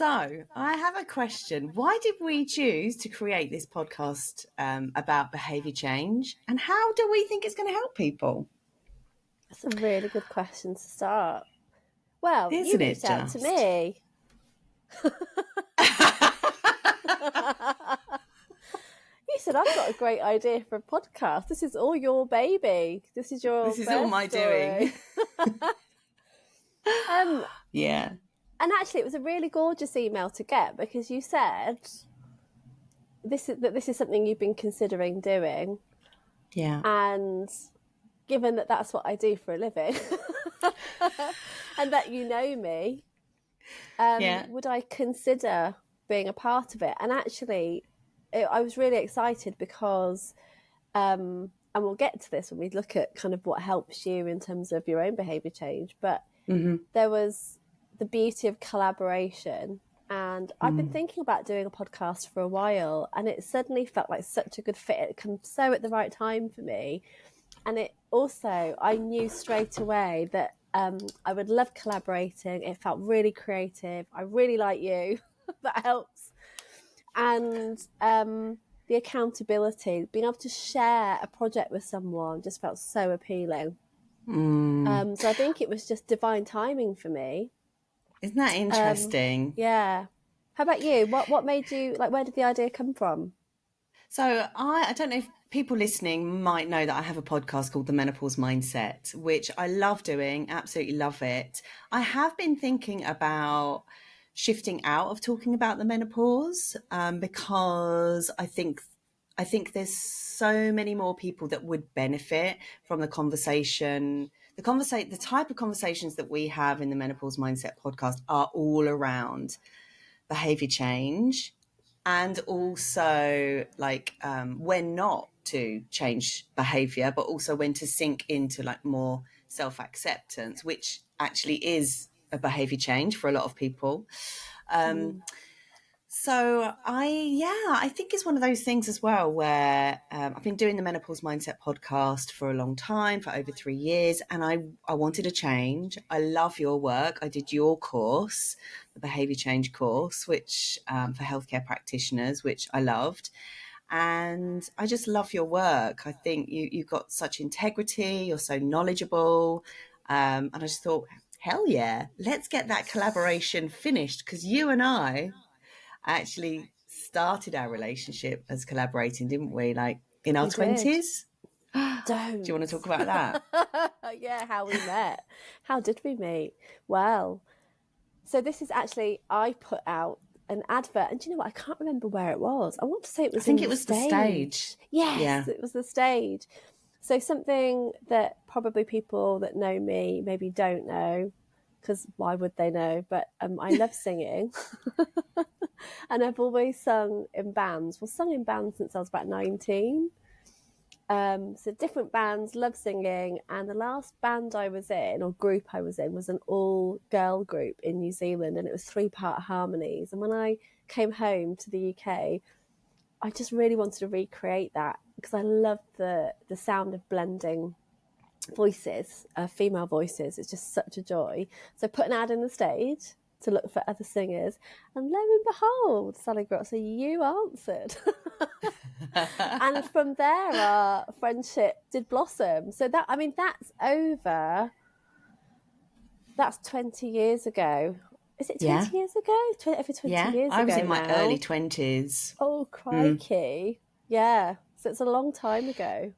So I have a question. Why did we choose to create this podcast about behaviour change, and how do we think it's going to help people? That's a really good question to start. Well, you Isn't it reached out to just? me. You said, I've got a great idea for a podcast. This is all your baby. This is your This is first all my story. doing. Yeah. And actually, it was a really gorgeous email to get because you said this is something you've been considering doing. Yeah. And given that that's what I do for a living and that you know me, would I consider being a part of it? And actually, I was really excited because, and we'll get to this when we look at kind of what helps you in terms of your own behaviour change, but there was the beauty of collaboration. And I've been thinking about doing a podcast for a while, and it suddenly felt like such a good fit. It comes so at the right time for me. And it also, I knew straight away that I would love collaborating. It felt really creative. I really like you. That helps. And the accountability, being able to share a project with someone just felt so appealing. So I think it was just divine timing for me. Isn't that interesting? Yeah. How about you? What made you, like, where did the idea come from? So I don't know if people listening might know that I have a podcast called The Menopause Mindset, which I love doing, absolutely love it. I have been thinking about shifting out of talking about the menopause because I think there's so many more people that would benefit from the conversation. The type of conversations that we have in the Menopause Mindset podcast are all around behavior change, and also like when not to change behavior, but also when to sink into like more self-acceptance, which actually is a behavior change for a lot of people. So I think it's one of those things as well where I've been doing the Menopause Mindset podcast for a long time, for over 3 years, and I wanted a change. I love your work. I did your course, the behavior change course, which for healthcare practitioners, which I loved. And I just love your work. I think you've got such integrity. You're so knowledgeable. And I just thought, hell yeah, let's get that collaboration finished, because you and I actually started our relationship as collaborating, didn't we? Like in our 20s. Don't. Do you want to talk about that? Yeah, how we met. How did we meet? Well, so this is actually, I put out an advert, and do you know what? I can't remember where it was. I want to say it was the stage. Yes, yeah. It was the stage. So something that probably people that know me maybe don't know, because why would they know? But I love singing. And I've always sung in bands. Well, sung in bands since I was about 19. So different bands, love singing. And the last band I was in, or group I was in, was an all-girl group in New Zealand. And it was 3-part harmonies. And when I came home to the UK, I just really wanted to recreate that because I loved the sound of blending voices, female voices. It's just such a joy. So I put an ad in the stage to look for other singers, and lo and behold, Sally Grotzer, you answered. And from there, our friendship did blossom. So that's over. That's 20 years ago. Is it 20 years ago? Over 20 years ago. I was in my now. early 20s. Oh, crikey. Yeah. So it's a long time ago.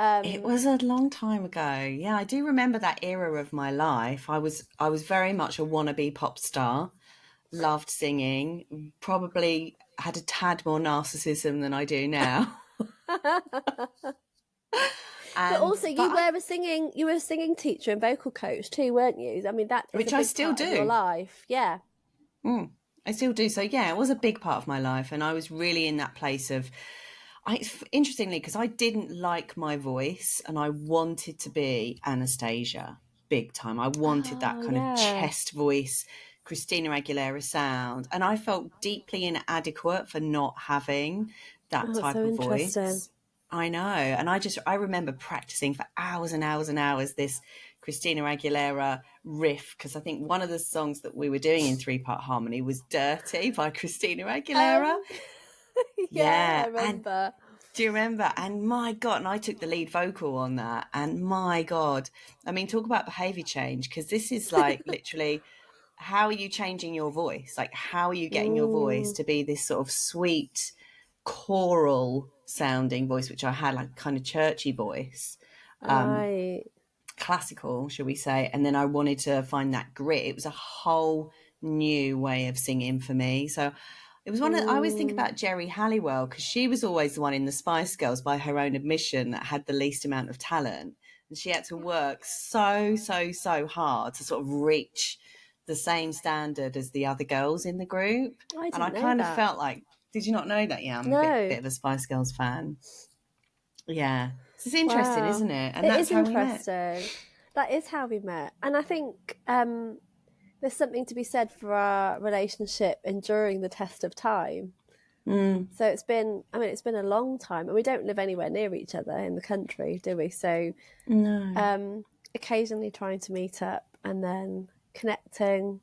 It was a long time ago. Yeah, I do remember that era of my life. I was very much a wannabe pop star, loved singing, probably had a tad more narcissism than I do now. But also, you were a singing teacher and vocal coach too, weren't you? I mean, that is which a big I still part do. of your life. Yeah. I still do. So yeah, it was a big part of my life, and I was really in that place of. Interestingly, because I didn't like my voice and I wanted to be Anastasia big time. I wanted that kind of chest voice, Christina Aguilera sound. And I felt deeply inadequate for not having that type of voice. I know. And I remember practicing for hours and hours and hours this Christina Aguilera riff, because I think one of the songs that we were doing in 3-part harmony was Dirty by Christina Aguilera. Yeah, I Yeah. And remember. do you remember? And my God, and I took the lead vocal on that. And my God, I mean, talk about behavior change, because this is like literally, how are you changing your voice? Like, how are you getting your voice to be this sort of sweet, choral sounding voice, which I had, like kind of churchy voice, Right. classical, shall we say? And then I wanted to find that grit. It was a whole new way of singing for me. So it was one of, I always think about Jerry Halliwell, because she was always the one in the Spice Girls, by her own admission, that had the least amount of talent. And she had to work so hard to sort of reach the same standard as the other girls in the group. I And I didn't know kind of that. felt like, did you not know that? Yeah, I'm a bit No. of a Spice Girls fan. Yeah. So it's interesting, Wow. isn't it? And It that's is how we met. interesting. That is how we met. And I think there's something to be said for our relationship enduring the test of time. So it's been a long time, and we don't live anywhere near each other in the country, do we? So No. occasionally trying to meet up and then connecting,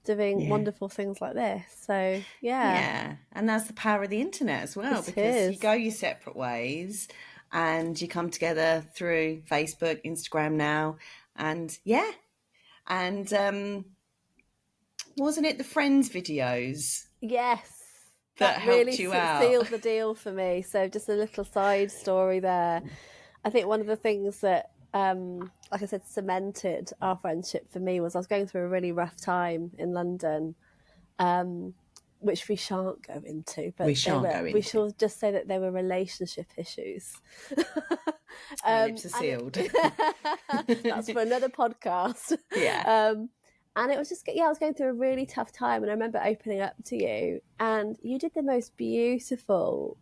doing Yeah. wonderful things like this. So yeah. Yeah. And that's the power of the internet as well, It because you is. go your separate ways and you come together through Facebook, Instagram now. And yeah. And wasn't it the Friends videos Yes. that That really helped you out? sealed the deal for me. So just a little side story there. I think one of the things that, like I said, cemented our friendship for me was I was going through a really rough time in London, which we shan't go into, but We shan't go we into. shall just say that there were relationship issues. My lips are sealed. That's for another podcast. Yeah. And it was just, I was going through a really tough time. And I remember opening up to you, and you did the most beautiful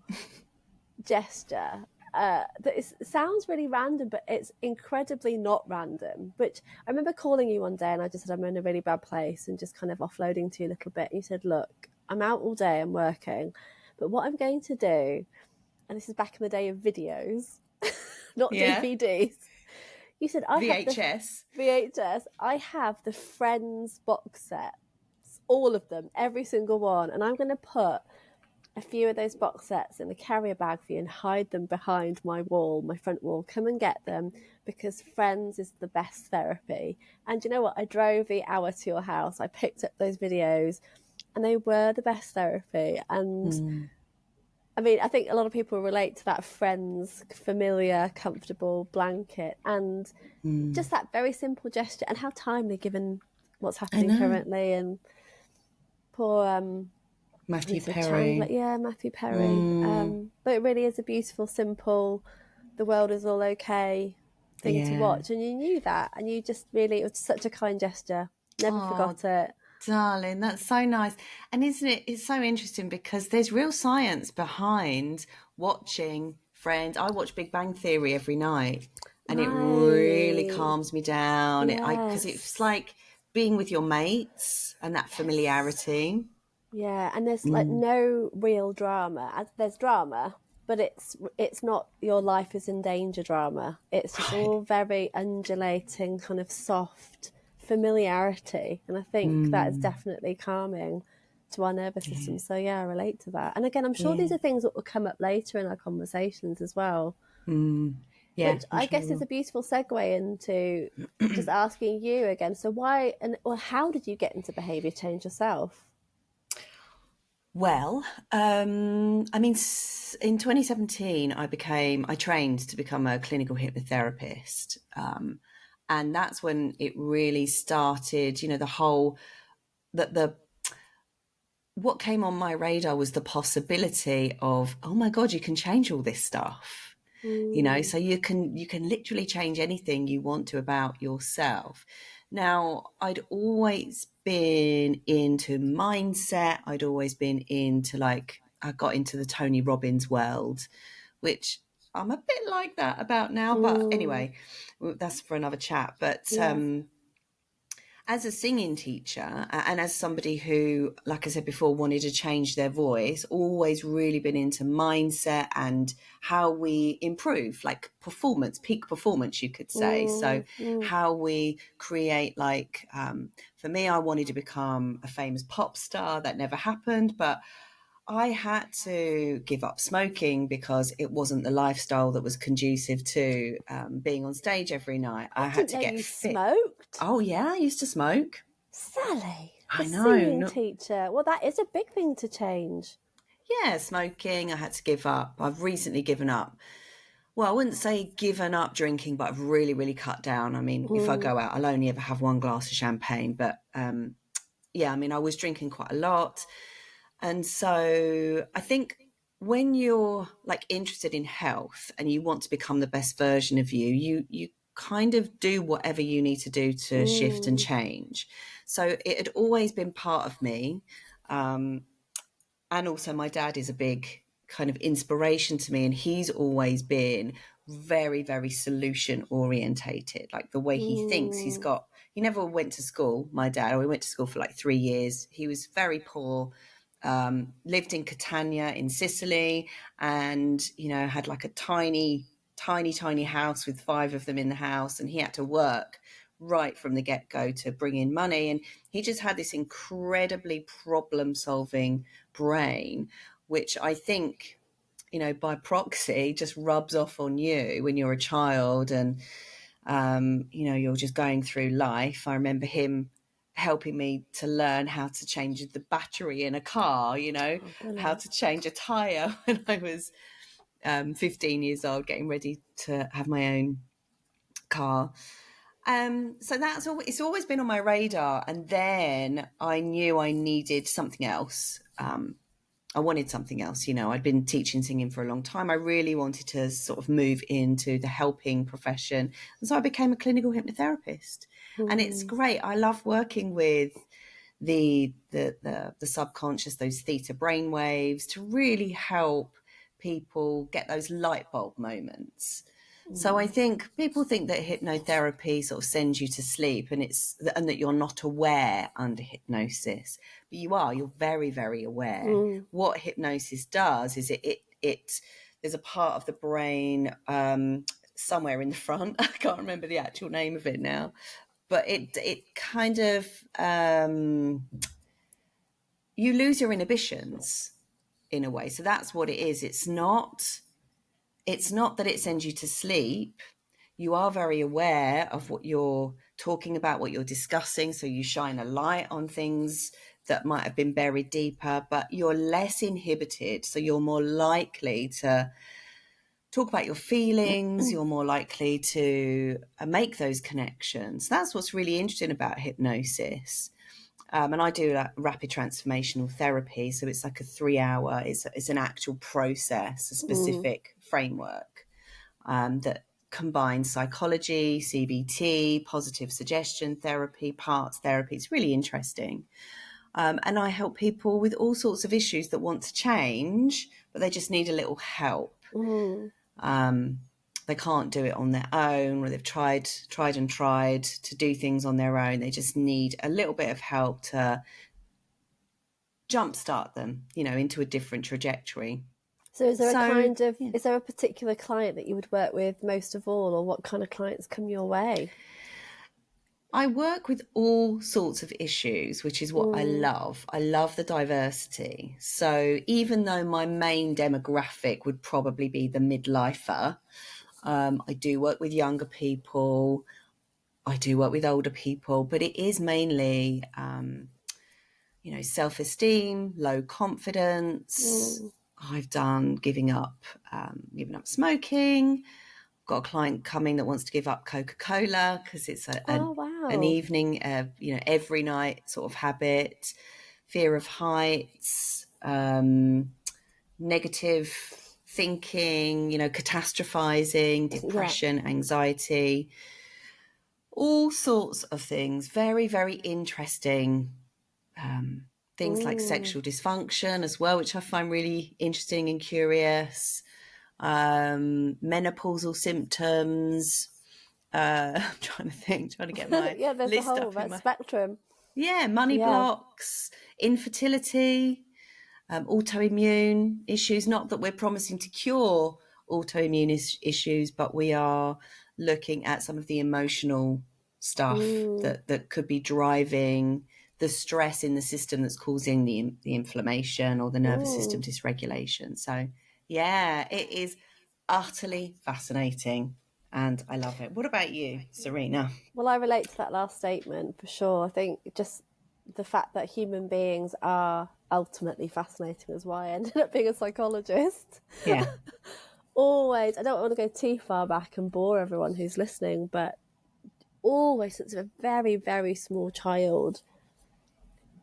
gesture. Sounds really random, but it's incredibly not random. Which I remember calling you one day, and I just said, I'm in a really bad place, and just kind of offloading to you a little bit. And you said, look, I'm out all day, I'm working, but what I'm going to do, and this is back in the day of videos, not DVDs. You said, I VHS. I have the Friends box sets, all of them, every single one, and I'm going to put a few of those box sets in a carrier bag for you and hide them behind my wall, my front wall. Come and get them, because Friends is the best therapy. And you know what? I drove the hour to your house. I picked up those videos, and they were the best therapy. And I mean, I think a lot of people relate to that Friends familiar, comfortable blanket, and just that very simple gesture, and how timely given what's happening currently. And poor Matthew Perry. Matthew Perry. But it really is a beautiful, simple, the world is all okay thing to watch. And you knew that, and you just really, it was such a kind gesture. Never forgot it. Darling, that's so nice. And isn't it, it's so interesting, because there's real science behind watching Friends. I watch Big Bang Theory every night, and it really calms me down. Because it's like being with your mates and that familiarity. Yeah, and there's like no real drama. There's drama, but it's not your life is in danger drama. It's just all very undulating, kind of soft familiarity, and I think that is definitely calming to our nervous system. So yeah, I relate to that. And again, I'm sure these are things that will come up later in our conversations as well. Yeah, which I guess is a beautiful segue into just asking you again. So why or how did you get into behaviour change yourself? Well, I mean, in 2017, I trained to become a clinical hypnotherapist. And that's when it really started, you know, what came on my radar was the possibility of, oh my God, you can change all this stuff. You know, so you can literally change anything you want to about yourself. Now, I'd always been into mindset. I'd always been into I got into the Tony Robbins world, which I'm a bit like that about now. But anyway, that's for another chat. But, and as a singing teacher and as somebody who, like I said before, wanted to change their voice, always really been into mindset and how we improve, like performance, peak performance, you could say. So how we create, like, for me, I wanted to become a famous pop star. That never happened, but I had to give up smoking because it wasn't the lifestyle that was conducive to being on stage every night. I I had didn't to know get you fit. smoked. Oh, yeah, I used to smoke. Sally, a I know. singing teacher. Well, that is a big thing to change. Yeah, smoking, I had to give up. I've recently given up. Well, I wouldn't say given up drinking, but I've really, really cut down. I mean, if I go out, I'll only ever have one glass of champagne. But yeah, I mean, I was drinking quite a lot. And so I think when you're like interested in health and you want to become the best version of you, you kind of do whatever you need to do to shift and change. So it had always been part of me. And also my dad is a big kind of inspiration to me, and he's always been very, very solution orientated. Like the way he thinks, he never went to school, my dad, or he went to school for like 3 years. He was very poor, lived in Catania in Sicily, and had like a tiny house with 5 of them in the house, and he had to work right from the get-go to bring in money. And he just had this incredibly problem solving brain, which I think, by proxy just rubs off on you when you're a child and you're just going through life. I remember him helping me to learn how to change the battery in a car, how to change a tire when I was 15 years old, getting ready to have my own car. So it's always been on my radar. And then I knew I needed something else. I wanted something else. I'd been teaching singing for a long time. I really wanted to sort of move into the helping profession. And so I became a clinical hypnotherapist. And it's great. I love working with the subconscious, those theta brain waves, to really help people get those light bulb moments. So I think people think that hypnotherapy sort of sends you to sleep and that you're not aware under hypnosis, but you're very, very aware. What hypnosis does is it there's a part of the brain somewhere in the front. I can't remember the actual name of it now, but it kind of you lose your inhibitions in a way. So that's what it is. It's not that it sends you to sleep. You are very aware of what you're talking about, what you're discussing. So you shine a light on things that might have been buried deeper, but you're less inhibited. So you're more likely to talk about your feelings. You're more likely to make those connections. That's what's really interesting about hypnosis. And I do rapid transformational therapy. So it's like a 3-hour, it's an actual process, a specific framework that combines psychology, CBT, positive suggestion therapy, parts therapy. It's really interesting. And I help people with all sorts of issues that want to change, but they just need a little help. They can't do it on their own, or they've tried to do things on their own. They just need a little bit of help to jumpstart them, into a different trajectory. So is there is there a particular client that you would work with most of all, or what kind of clients come your way? I work with all sorts of issues, which is what I love. I love the diversity. So even though my main demographic would probably be the midlifer, I do work with younger people. I do work with older people, but it is mainly, self-esteem, low confidence. I've done giving up smoking. Got a client coming that wants to give up Coca-Cola because it's an evening, every night sort of habit. Fear of heights, negative thinking, catastrophizing, depression, anxiety, all sorts of things. Very, very interesting. Things like sexual dysfunction as well, which I find really interesting and curious. Menopausal symptoms, I'm trying to get my yeah, there's a list whole up in my spectrum. money Yeah. blocks, infertility, autoimmune issues. Not that we're promising to cure autoimmune issues, but we are looking at some of the emotional stuff that could be driving the stress in the system that's causing the inflammation or the nervous system dysregulation. So yeah, it is utterly fascinating and I love it. What about you, Serena? Well, I relate to that last statement for sure. I think just the fact that human beings are ultimately fascinating is why I ended up being a psychologist. Yeah. Always, I don't want to go too far back and bore everyone who's listening, but always since a very, very small child,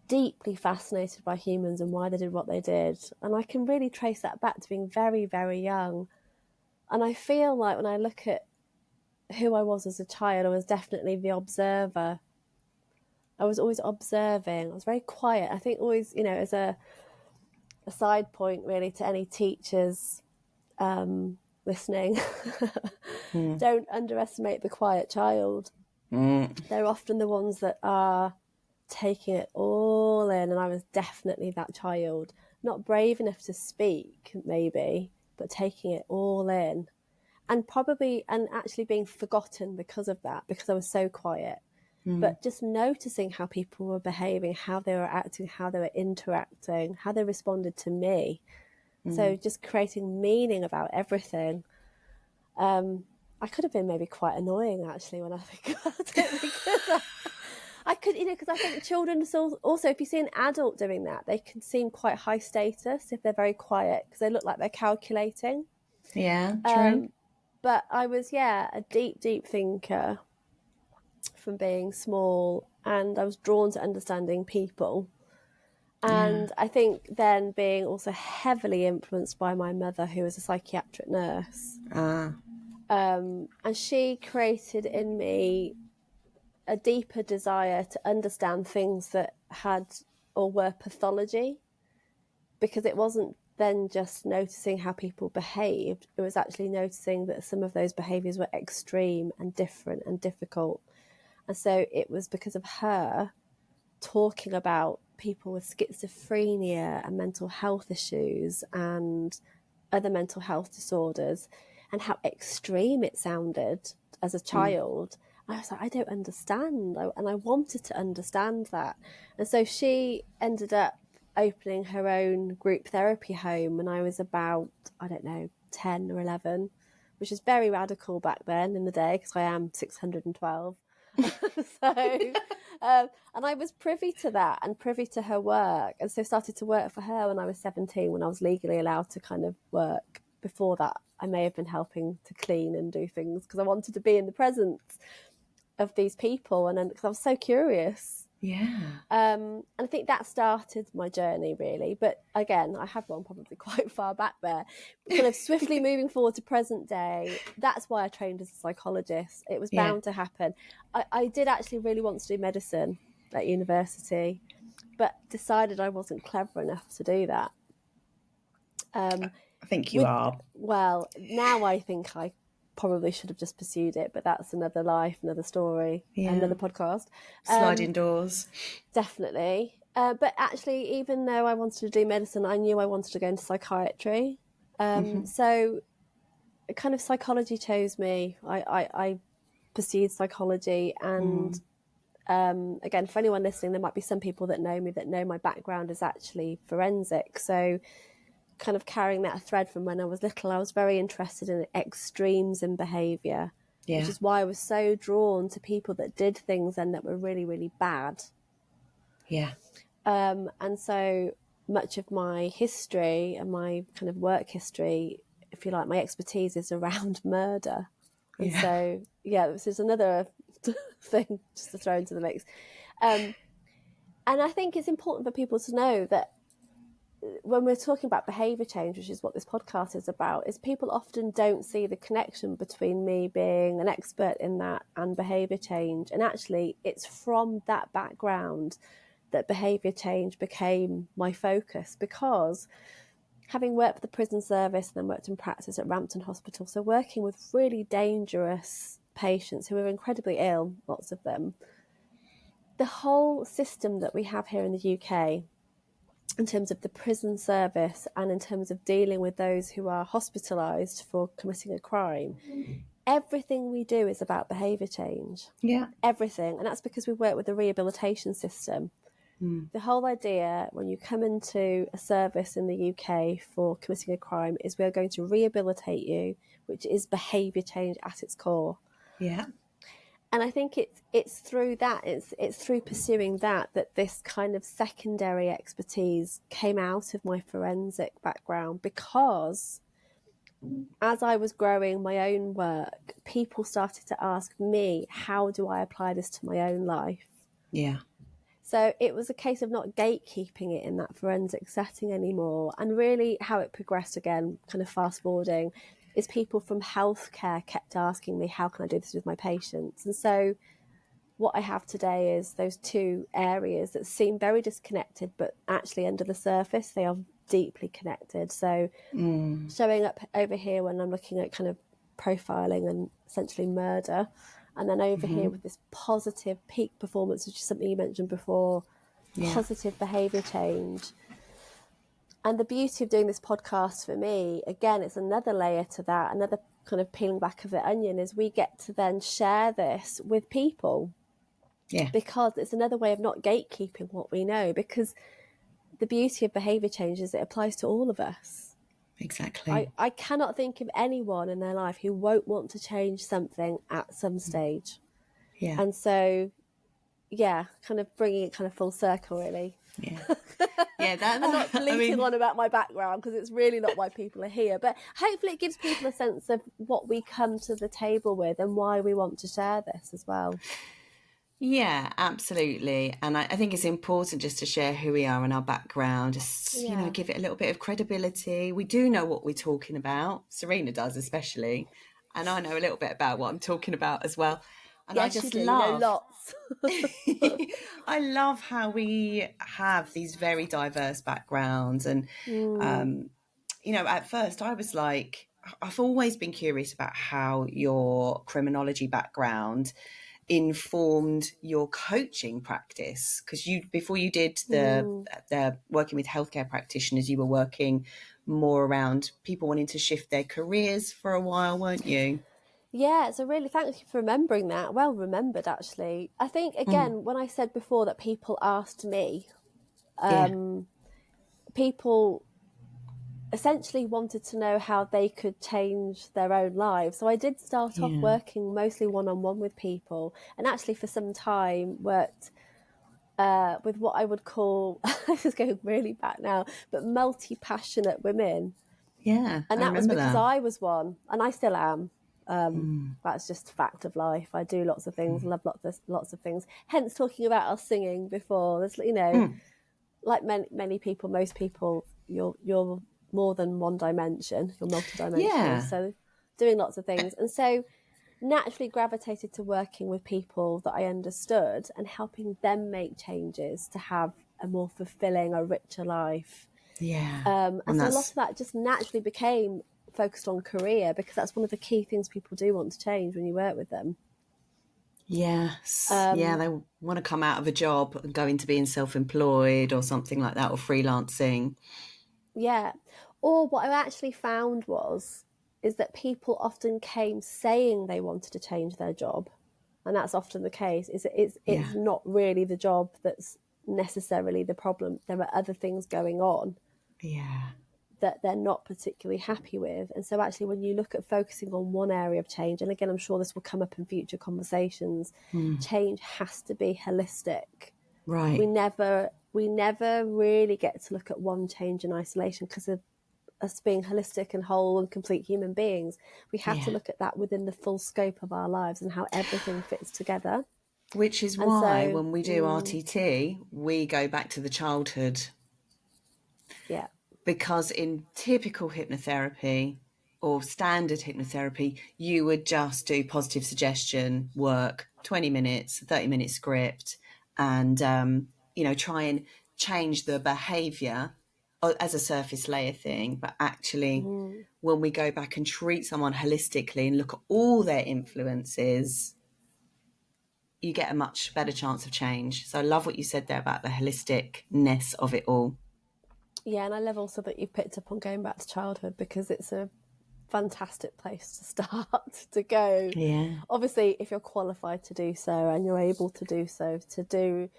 deeply fascinated by humans and why they did what they did. And I can really trace that back to being very, very young. And I feel like when I look at who I was as a child, I was definitely the observer. I was always observing. I was very quiet. I think always, as a side point really to any teachers listening, don't underestimate the quiet child. They're often the ones that are taking it all in, and I was definitely that child. Not brave enough to speak, maybe, but taking it all in. And actually being forgotten because of that, because I was so quiet. But just noticing how people were behaving, how they were acting, how they were interacting, how they responded to me. So just creating meaning about everything. I could have been maybe quite annoying actually when I think about it, because I could, because I think children also, if you see an adult doing that, they can seem quite high status if they're very quiet because they look like they're calculating. Yeah, true. But I was, a deep, deep thinker from being small, and I was drawn to understanding people. And I think then being also heavily influenced by my mother, who was a psychiatric nurse. And she created in me a deeper desire to understand things that had or were pathology, because it wasn't then just noticing how people behaved, it was actually noticing that some of those behaviours were extreme and different and difficult. And so it was because of her talking about people with schizophrenia and mental health issues and other mental health disorders and how extreme it sounded as a child. I was like, I don't understand. And I wanted to understand that. And so she ended up opening her own group therapy home when I was about, 10 or 11, which is very radical back then in the day because I am 612. And I was privy to that and privy to her work, and so started to work for her when I was 17, when I was legally allowed to kind of work. Before that, I may have been helping to clean and do things because I wanted to be in the presence of these people, and because I was so curious. And I think that started my journey really. But again, I have gone probably quite far back there. Kind of swiftly moving forward to present day, that's why I trained as a psychologist. It was bound to happen. I did actually really want to do medicine at university, but decided I wasn't clever enough to do that. I think you are. Well, now I think I probably should have just pursued it, but that's another life, another story, another podcast. Sliding doors. Definitely. But actually, even though I wanted to do medicine, I knew I wanted to go into psychiatry. So kind of psychology chose me. I pursued psychology, and again, for anyone listening, there might be some people that know me that know my background is actually forensic. So kind of carrying that thread from when I was little, I was very interested in extremes in behaviour, which is why I was so drawn to people that did things then that were really, really bad. And so much of my history and my kind of work history, if you like, my expertise is around murder. And so, this is another thing just to throw into the mix. And I think it's important for people to know that when we're talking about behaviour change, which is what this podcast is about, is people often don't see the connection between me being an expert in that and behaviour change. And actually, it's from that background that behaviour change became my focus, because having worked for the prison service and then worked in practice at Rampton Hospital, so working with really dangerous patients who are incredibly ill, lots of them. The whole system that we have here in the UK, in terms of the prison service and in terms of dealing with those who are hospitalised for committing a crime, everything we do is about behaviour change. Yeah. Everything. And that's because we work with the rehabilitation system. The whole idea when you come into a service in the UK for committing a crime is we're going to rehabilitate you, which is behaviour change at its core. Yeah. And I think it's through that, it's through pursuing that this kind of secondary expertise came out of my forensic background, because as I was growing my own work, people started to ask me, how do I apply this to my own life? Yeah. So it was a case of not gatekeeping it in that forensic setting anymore. And really how it progressed, again, kind of fast forwarding, is people from healthcare kept asking me, how can I do this with my patients? And so what I have today is those two areas that seem very disconnected, but actually under the surface, they are deeply connected. So showing up over here when I'm looking at kind of profiling and essentially murder, and then over here with this positive peak performance, which is something you mentioned before, positive behaviour change. And the beauty of doing this podcast for me, again, it's another layer to that, another kind of peeling back of the onion, is we get to then share this with people. Yeah. Because it's another way of not gatekeeping what we know, because the beauty of behaviour change is it applies to all of us. Exactly. I cannot think of anyone in their life who won't want to change something at some stage. Yeah. And so, yeah, kind of bringing it kind of full circle, really. Yeah. Yeah. I'm not bleating on about my background, because it's really not why people are here. But hopefully it gives people a sense of what we come to the table with and why we want to share this as well. Yeah, absolutely. And I think it's important just to share who we are and our background, just, you know, give it a little bit of credibility. We do know what we're talking about. Serena does, especially. And I know a little bit about what I'm talking about as well. And yes, I just you do. love, You know lots. I love how we have these very diverse backgrounds. And, you know, at first I was like, I've always been curious about how your criminology background informed your coaching practice, because you, before you did the working with healthcare practitioners, you were working more around people wanting to shift their careers for a while, weren't you? Yeah, so really thank you for remembering that. Well remembered, actually. I think, again, when I said before that people asked me, people essentially wanted to know how they could change their own lives. So I did start off working mostly one-on-one with people, and actually for some time worked with what I would call, this is going really back now, but multi-passionate women. Yeah, And I that was remember because that. I was one, and I still am. That's just a fact of life. I do lots of things, love lots of things. Hence talking about us singing before. There's, you know, like many people, most people, you're more than one dimension, you're multidimensional. Yeah. So doing lots of things. And so naturally gravitated to working with people that I understood and helping them make changes to have a more fulfilling, a richer life. Yeah. And so a lot of that just naturally became focused on career, because that's one of the key things people do want to change when you work with them. Yes. Yeah, they want to come out of a job and go into being self-employed or something like that, or freelancing. Yeah. Or what I actually found is that people often came saying they wanted to change their job. And that's often the case. It's not really the job that's necessarily the problem. There are other things going on that they're not particularly happy with. And so actually when you look at focusing on one area of change, and again, I'm sure this will come up in future conversations, change has to be holistic. Right. We never really get to look at one change in isolation because of us being holistic and whole and complete human beings. We have to look at that within the full scope of our lives and how everything fits together. Which is why when we do RTT, we go back to the childhood. Yeah. Because in typical hypnotherapy or standard hypnotherapy, you would just do positive suggestion work, 20 minutes, 30-minute script, and, you know, try and change the behaviour as a surface layer thing, but actually Mm. when we go back and treat someone holistically and look at all their influences, you get a much better chance of change. So I love what you said there about the holisticness of it all. Yeah, and I love also that you've picked up on going back to childhood, because it's a fantastic place to start to go. Yeah. Obviously, if you're qualified to do so and you're able to do so, to do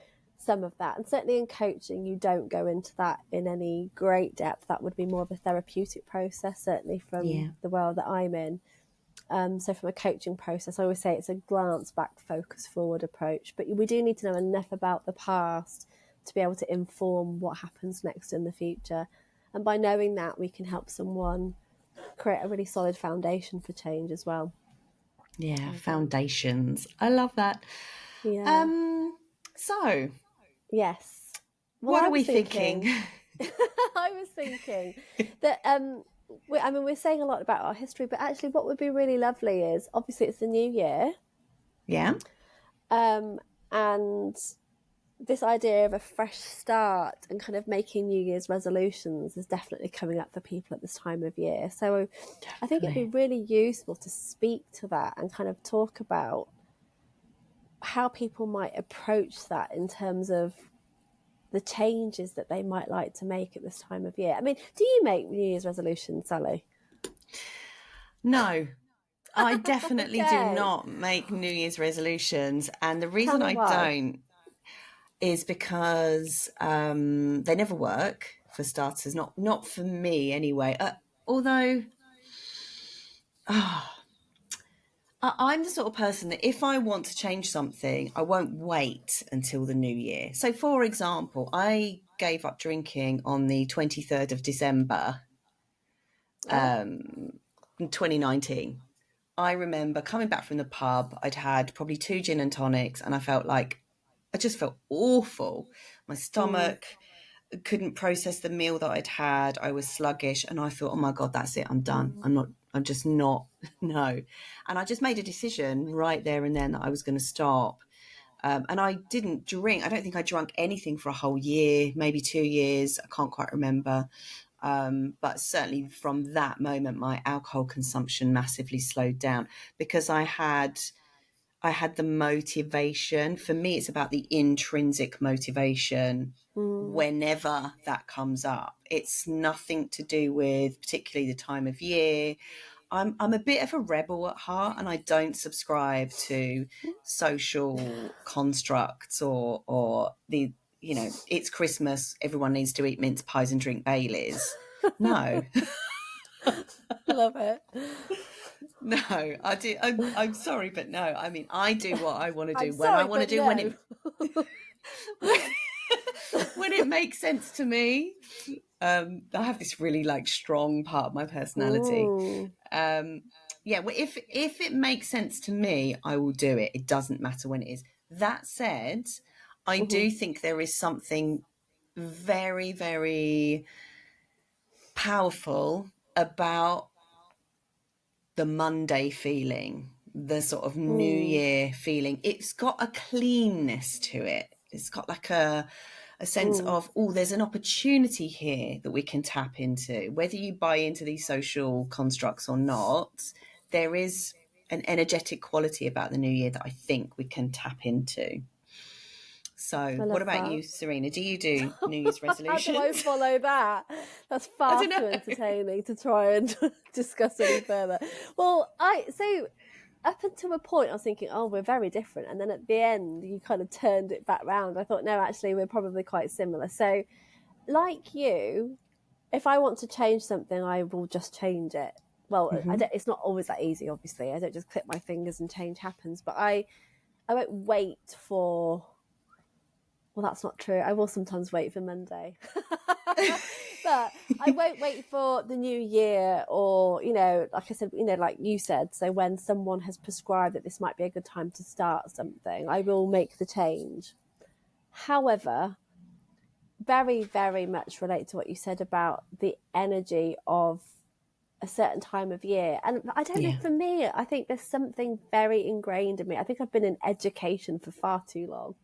some of that. And certainly in coaching, you don't go into that in any great depth. That would be more of a therapeutic process, certainly from the world that I'm in. So from a coaching process, I always say it's a glance back, focus forward approach. But we do need to know enough about the past to be able to inform what happens next in the future. And by knowing that, we can help someone create a really solid foundation for change as well. Yeah, foundations. I love that. Yeah. So Yes. Well, what I are was we thinking? I was thinking that we're saying a lot about our history, but actually, what would be really lovely is, obviously it's the new year, Yeah. and this idea of a fresh start and kind of making New Year's resolutions is definitely coming up for people at this time of year. So I think it'd be really useful to speak to that and kind of talk about how people might approach that in terms of the changes that they might like to make at this time of year. I mean, do you make New Year's resolutions, Sally? No, I definitely do Okay. not make New Year's resolutions. And the Tell reason me I why. don't is because they never work, for starters, not for me anyway. Although I'm the sort of person that if I want to change something, I won't wait until the new year. So, for example, I gave up drinking on the 23rd of December, Oh. 2019. I remember coming back from the pub. I'd had probably 2 gin and tonics, and I just felt awful. My Mm. stomach couldn't process the meal that I'd had. I was sluggish, and I thought, oh my God, that's it. I'm done. I'm just not, no. And I just made a decision right there and then that I was going to stop. And I didn't drink. I don't think I drank anything for a whole year, maybe 2 years. I can't quite remember. But certainly from that moment, my alcohol consumption massively slowed down because I had the motivation. For me, it's about the intrinsic motivation Mm. whenever that comes up. It's nothing to do with particularly the time of year. I'm a bit of a rebel at heart, and I don't subscribe to social constructs or the, it's Christmas, everyone needs to eat mince pies and drink Baileys. No. Love it. No, I do. I'm sorry, but no. I mean, I do what I want to I'm do when I sorry, want to but do no. when it makes sense to me. I have this really strong part of my personality. Mm. Yeah, well, if it makes sense to me, I will do it. It doesn't matter when it is. That said, I Mm-hmm. do think there is something very, very powerful about the Monday feeling, the sort of New Mm. Year feeling. It's got a cleanness to it. It's got a sense Mm. of, oh, there's an opportunity here that we can tap into. Whether you buy into these social constructs or not, there is an energetic quality about the new year that I think we can tap into. I So, what love about that. you, Serena? Do you do New Year's How do I resolutions? follow that? That's I far don't too know. entertaining to try and discuss any further. Well, so up until a point, I was thinking, oh, we're very different, and then at the end, you kind of turned it back round. I thought, no, actually, we're probably quite similar. So, like you, if I want to change something, I will just change it. Well, Mm-hmm. it's not always that easy, obviously. I don't just click my fingers and change happens, but I won't wait for. Well, that's not true. I will sometimes wait for Monday. But I won't wait for the new year or, like I said, like you said. So when someone has prescribed that this might be a good time to start something, I will make the change. However, very, very much relate to what you said about the energy of a certain time of year. And I don't know, Yeah. for me, I think there's something very ingrained in me. I think I've been in education for far too long.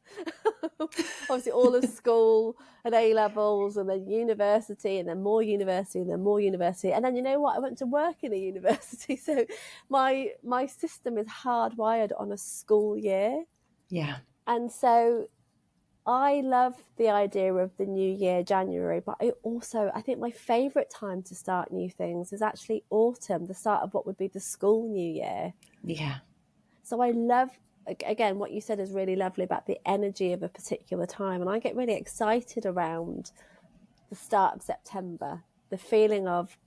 Obviously, all of school and A levels, and then university, and then more university, and then more university. And then, you know what? I went to work in a university. So my system is hardwired on a school year. Yeah. And so I love the idea of the new year, January, but I think my favourite time to start new things is actually autumn, the start of what would be the school new year. Yeah. So I love, again, what you said is really lovely about the energy of a particular time. And I get really excited around the start of September, the feeling of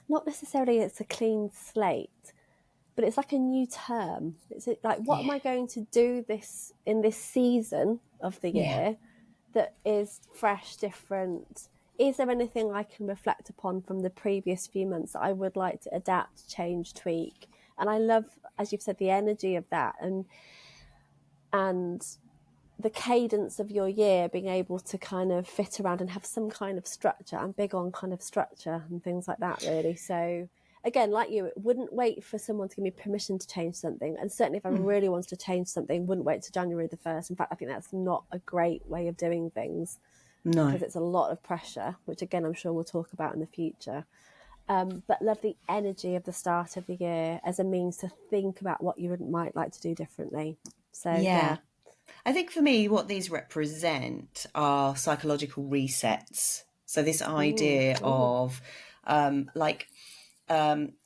not necessarily it's a clean slate, but it's like a new term. It's like, what am Yeah. I going to do this in this season of the Yeah. year that is fresh, different? Is there anything I can reflect upon from the previous few months that I would like to adapt, change, tweak? And I love, as you've said, the energy of that, and the cadence of your year being able to kind of fit around and have some kind of structure. I'm big on kind of structure and things like that, really. So again, like you, it wouldn't wait for someone to give me permission to change something. And certainly if I really wanted to change something, wouldn't wait to January the 1st. In fact, I think that's not a great way of doing things, No. because it's a lot of pressure, which again, I'm sure we'll talk about in the future. But love the energy of the start of the year as a means to think about what you might like to do differently. So Yeah. yeah. I think for me, what these represent are psychological resets. So this idea of an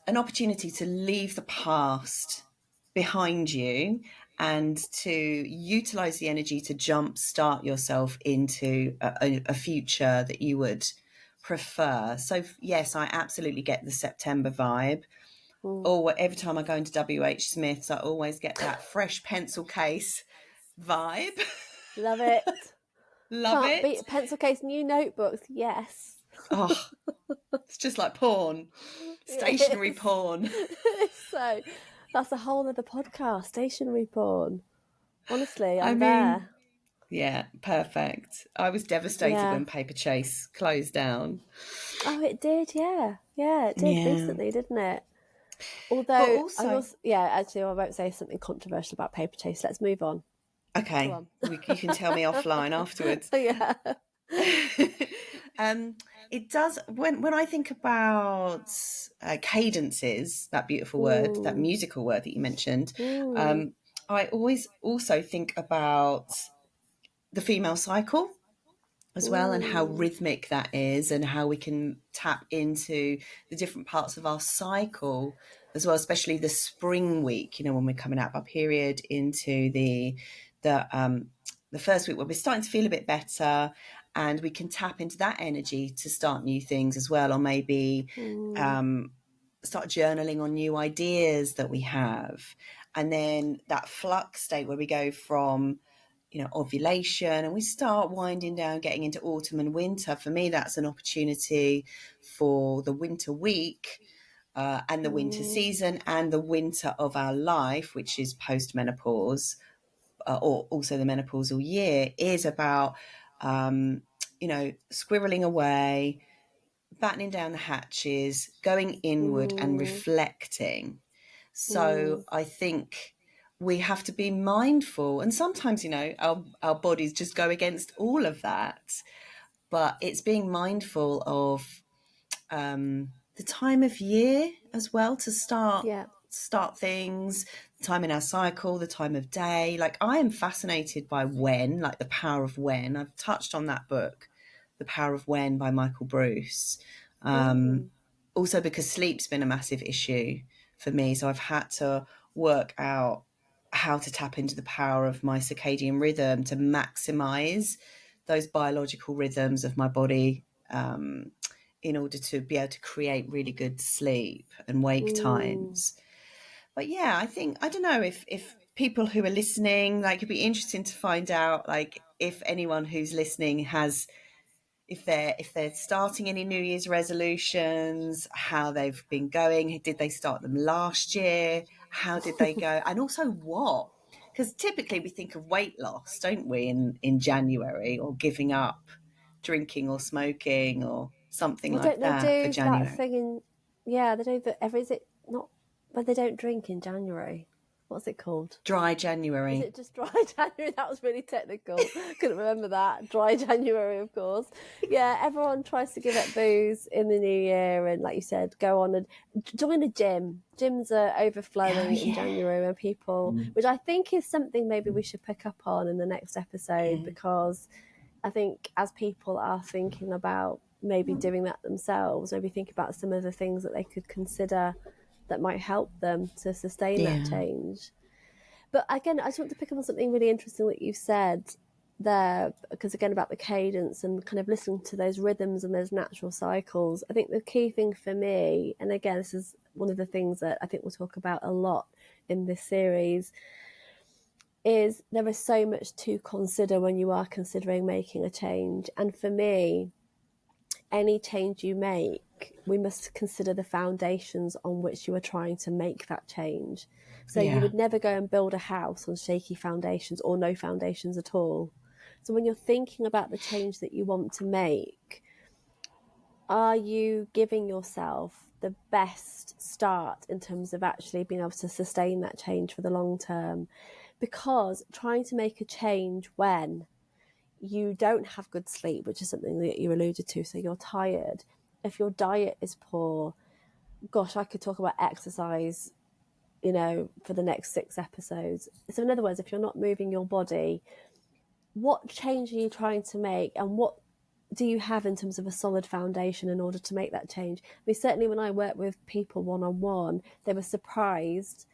opportunity to leave the past behind you and to utilize the energy to jumpstart yourself into a future that you would prefer. So yes, I absolutely get the September vibe. Or every time I go into WH Smith's, I always get that fresh pencil case vibe. Love it. Love Can't it. beat pencil case new notebooks. Yes. Oh, it's just like porn, stationary It porn. is. So that's a whole other podcast, stationery porn. Honestly, I I'm mean, there. yeah, perfect. I was devastated Yeah. when Paper Chase closed down. Oh, it did. Yeah. Yeah, it did Yeah. recently, didn't it? But Although I also, was, yeah, actually, I won't say something controversial about Paper Chase. Let's move on. Go okay, on. you can tell me offline afterwards. Yeah. um, it does, when I think about cadences, that beautiful word, that Mm. musical word that you mentioned, Mm. um, I always also think about the female cycle as well, and how Mm. rhythmic that is, and how we can tap into the different parts of our cycle as well, especially the spring week, when we're coming out of our period into the first week where we're starting to feel a bit better, and we can tap into that energy to start new things as well, or maybe Mm. start journaling on new ideas that we have. And then that flux state where we go from ovulation and we start winding down, getting into autumn and winter. For me, that's an opportunity for the winter week, and the winter Mm. season, and the winter of our life, which is post-menopause, or also the menopausal year, is about squirreling away, battening down the hatches, going inward and Mm. reflecting. Mm. So I think we have to be mindful, and sometimes our bodies just go against all of that, but it's being mindful of the time of year as well to Yeah. start things, the time in our cycle, the time of day. Like, I am fascinated by when, like the power of when. I've touched on that book, The Power of When by Michael Bruce. Mm. Also because sleep's been a massive issue for me, so I've had to work out how to tap into the power of my circadian rhythm to maximize those biological rhythms of my body, in order to be able to create really good sleep and wake Mm. times. But yeah, I don't know if people who are listening, like, it'd be interesting to find out, like, if anyone who's listening has, if they're starting any New Year's resolutions, how they've been going. Did they start them last year? How did they go? And also what? Because typically we think of weight loss, don't we, in January, or giving up drinking or smoking or something Well, don't like they that for do that January. thing in? Yeah, they don't. Ever is it not? But they don't drink in January. What's it called? Dry Is January. it just dry January? That was really technical. Couldn't remember that. Dry January, of course. Yeah, everyone tries to give up booze in the new year and, like you said, go on and join a gym. Gyms are overflowing in January when people, which I think is something maybe we should pick up on in the next episode, because I think as people are thinking about maybe doing that themselves, maybe think about some of the things that they could consider that might help them to sustain that change. But again, I just want to pick up on something really interesting that you've said there, because again, about the cadence and kind of listening to those rhythms and those natural cycles. I think the key thing for me, and again, this is one of the things that I think we'll talk about a lot in this series, is there is so much to consider when you are considering making a change. And for me, any change you make, we must consider the foundations on which you are trying to make that change. So you would never go and build a house on shaky foundations or no foundations at all. So when you're thinking about the change that you want to make, are you giving yourself the best start in terms of actually being able to sustain that change for the long term? Because trying to make a change when you don't have good sleep, which is something that you alluded to, so you're tired, if your diet is poor, gosh, I could talk about exercise, for the next 6 episodes. So in other words, if you're not moving your body, what change are you trying to make, and what do you have in terms of a solid foundation in order to make that change? I mean, certainly when I work with people one-on-one, they were surprised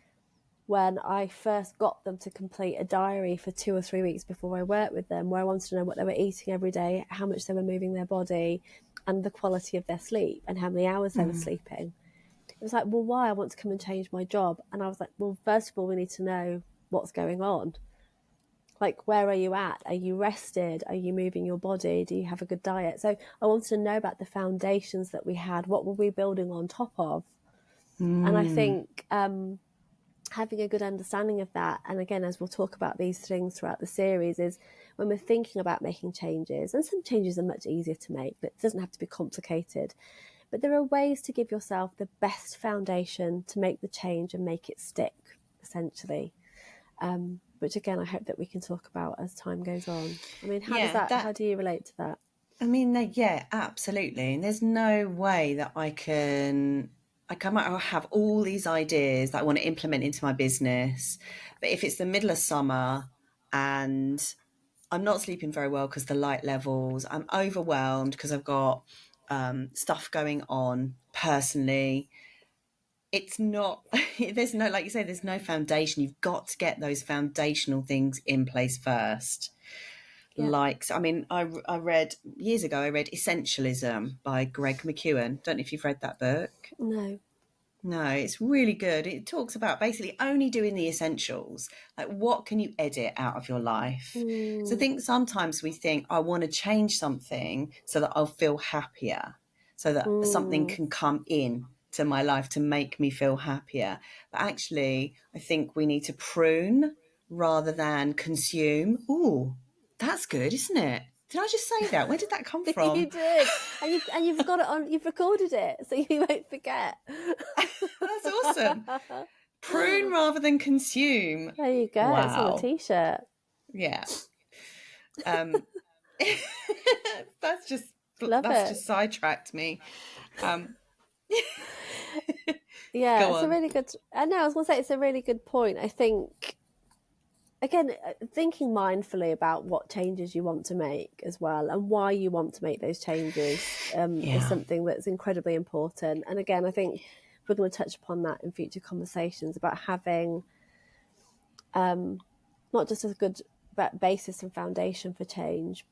when I first got them to complete a diary for 2 or 3 weeks before I worked with them, where I wanted to know what they were eating every day, how much they were moving their body, and the quality of their sleep, and how many hours they were sleeping. It was like, well, why? I want to come and change my job. And I was like, well, first of all, we need to know what's going on. Like, where are you at? Are you rested? Are you moving your body? Do you have a good diet? So I wanted to know about the foundations that we had. What were we building on top of? And I think having a good understanding of that, and again, as we'll talk about these things throughout the series, is when we're thinking about making changes, and some changes are much easier to make, but it doesn't have to be complicated. But there are ways to give yourself the best foundation to make the change and make it stick, essentially. Which again, I hope that we can talk about as time goes on. I mean, how do you relate to that? I mean, yeah, absolutely. And there's no way that I might have all these ideas that I want to implement into my business, but if it's the middle of summer and I'm not sleeping very well because the light levels, I'm overwhelmed because I've got stuff going on personally. It's not, there's no, like you say, there's no foundation. You've got to get those foundational things in place first. Like, I mean, I read years ago, I read Essentialism by Greg McKeown. Don't know if you've read that book. No, it's really good. It talks about basically only doing the essentials. Like, what can you edit out of your life? So I think sometimes we think, I want to change something so that I'll feel happier, so that something can come in to my life to make me feel happier. But actually, I think we need to prune rather than consume. Ooh, that's good, isn't it? Did I just say that? Where did that come from? You did, and you've got it on. You've recorded it, so you won't forget. That's awesome. Prune rather than consume. There you go. Wow. It's on a t-shirt. Yeah. That's just sidetracked me. Yeah, it's a really good. I know. I was going to say it's a really good point. I think, again, thinking mindfully about what changes you want to make as well, and why you want to make those changes, is something that's incredibly important. And again, I think we're going to touch upon that in future conversations about having not just a good basis and foundation for change,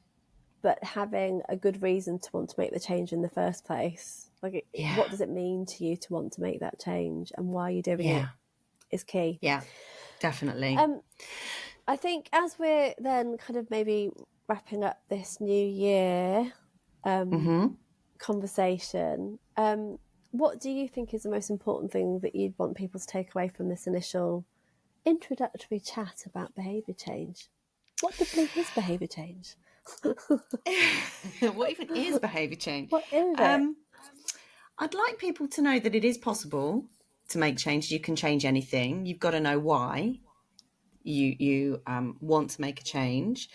but having a good reason to want to make the change in the first place. Like, what does it mean to you to want to make that change, and why are you doing it is key. Yeah, definitely. I think as we're then kind of maybe wrapping up this new year conversation, what do you think is the most important thing that you'd want people to take away from this initial introductory chat about behaviour change? What the bleep is behaviour change? What even is behaviour change? What is it? I'd like people to know that it is possible to make change. You can change anything. You've got to know why you want to make a change.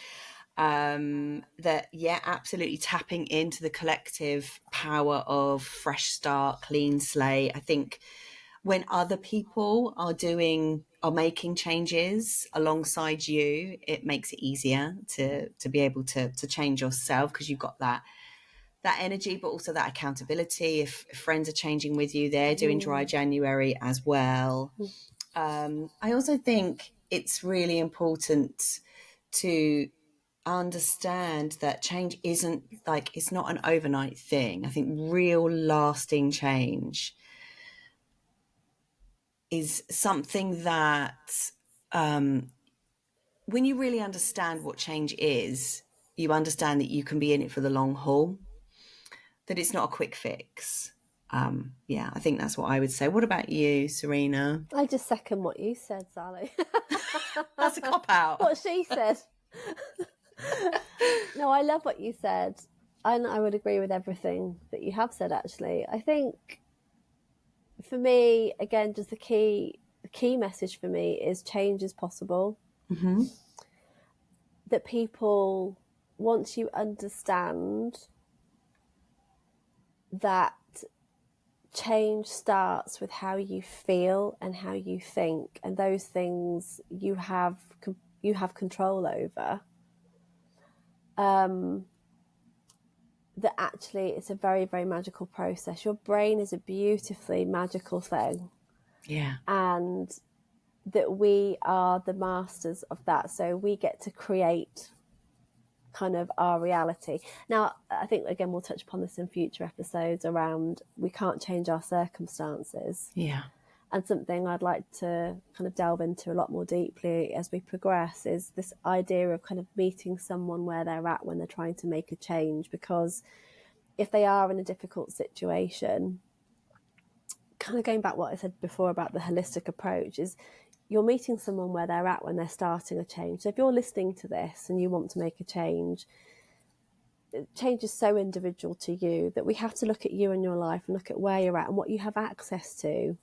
That, yeah, absolutely tapping into the collective power of fresh start, clean slate. I think when other people are making changes alongside you, it makes it easier to be able to change yourself, because you've got that energy, but also that accountability. If friends are changing with you, they're doing dry January as well. I also think it's really important to understand that change isn't like, it's not an overnight thing. I think real lasting change is something that, when you really understand what change is, you understand that you can be in it for the long haul, that it's not a quick fix. Yeah, I think that's what I would say. What about you, Serena? I just second what you said, Sally. That's a cop-out. What she said. No, I love what you said. And I would agree with everything that you have said, actually. I think for me, again, just the key message for me is change is possible. Mm-hmm. That people, once you understand that change starts with how you feel and how you think, and those things you have control over, that actually it's a very, very magical process. Your brain is a beautifully magical thing. Yeah. And that we are the masters of that. So we get to create kind of our reality. Now, I think, again, we'll touch upon this in future episodes around we can't change our circumstances. Yeah. And something I'd like to kind of delve into a lot more deeply as we progress is this idea of kind of meeting someone where they're at when they're trying to make a change. Because if they are in a difficult situation, kind of going back what I said before about the holistic approach, is you're meeting someone where they're at when they're starting a change. So if you're listening to this and you want to make a change is so individual to you that we have to look at you and your life and look at where you're at and what you have access to.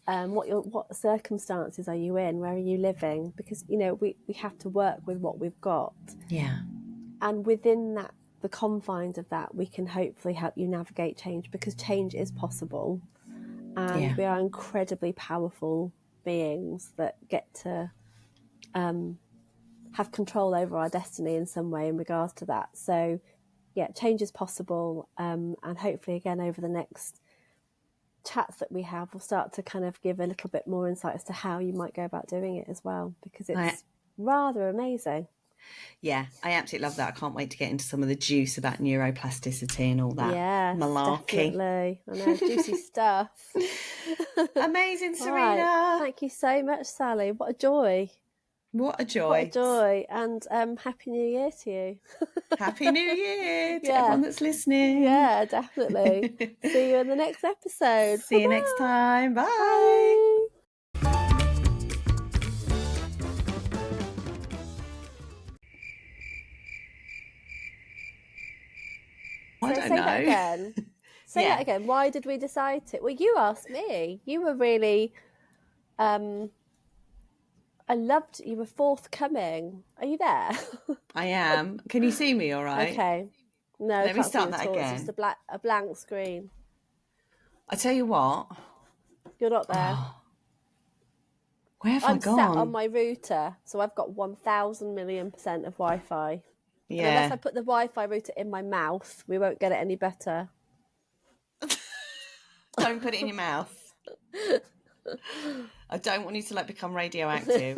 What circumstances are you in? Where are you living? Because, you know, we have to work with what we've got. Yeah. And within that, the confines of that, we can hopefully help you navigate change, because change is possible. And we are incredibly powerful beings that get to have control over our destiny in some way in regards to that. So, yeah, change is possible. And hopefully, again, over the next chats that we have, we'll start to kind of give a little bit more insight as to how you might go about doing it as well, because it's rather amazing. Yeah, I absolutely love that. I can't wait to get into some of the juice about neuroplasticity and all that. Yes, malarkey. Definitely. I know, juicy stuff. Amazing, Serena. Right. Thank you so much, Sally. What a joy. What a joy. What a joy. And Happy New Year to you. Happy New Year to everyone that's listening. Yeah, definitely. See you in the next episode. See you next time. Bye. Bye. I don't say know. that again. Say that again. Why did we decide to? Well, you asked me. You were really... I loved you were forthcoming. Are you there? I am. Can you see me all right? Okay. No, Let me start that again. It's just a blank screen. I tell you what. You're not there. Oh. Where have I gone? I'm sat on my router, so I've got 1,000,000,000% of Wi-Fi. Yeah. And unless I put the Wi-Fi router in my mouth, we won't get it any better. Don't put it in your mouth. I don't want you to become radioactive.